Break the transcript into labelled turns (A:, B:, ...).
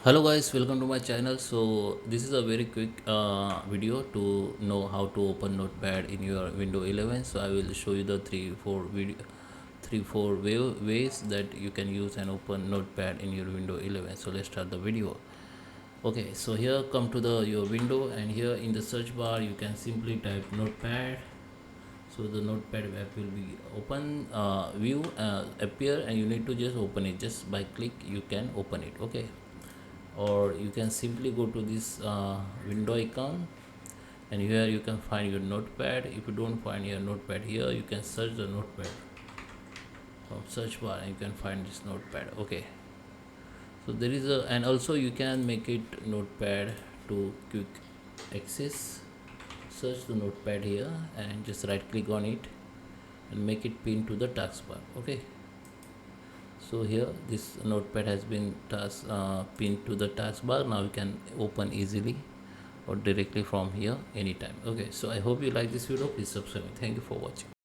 A: Hello guys, welcome to my channel. So this is a very quick video to know how to open Notepad in your window 11. So I will show you the three four ways that you can use and open Notepad in your window 11. So let's start the video. Okay, so here come to the your window, and here in the search bar you can simply type Notepad. So the Notepad app will be open, view appear, and you need to just open it. Just by click you can open it. Okay, or you can simply go to this window icon, and here you can find your Notepad. If you don't find your Notepad here, you can search the Notepad from search bar and you can find this Notepad. Okay, so there is a, and also you can make it Notepad to quick access. Search the Notepad here and just right click on it and make it pin to the taskbar. Okay, so here this Notepad has been pinned to the taskbar. Now you can open easily or directly from here anytime. Okay, so I hope you like this video. Please subscribe. Thank you for watching.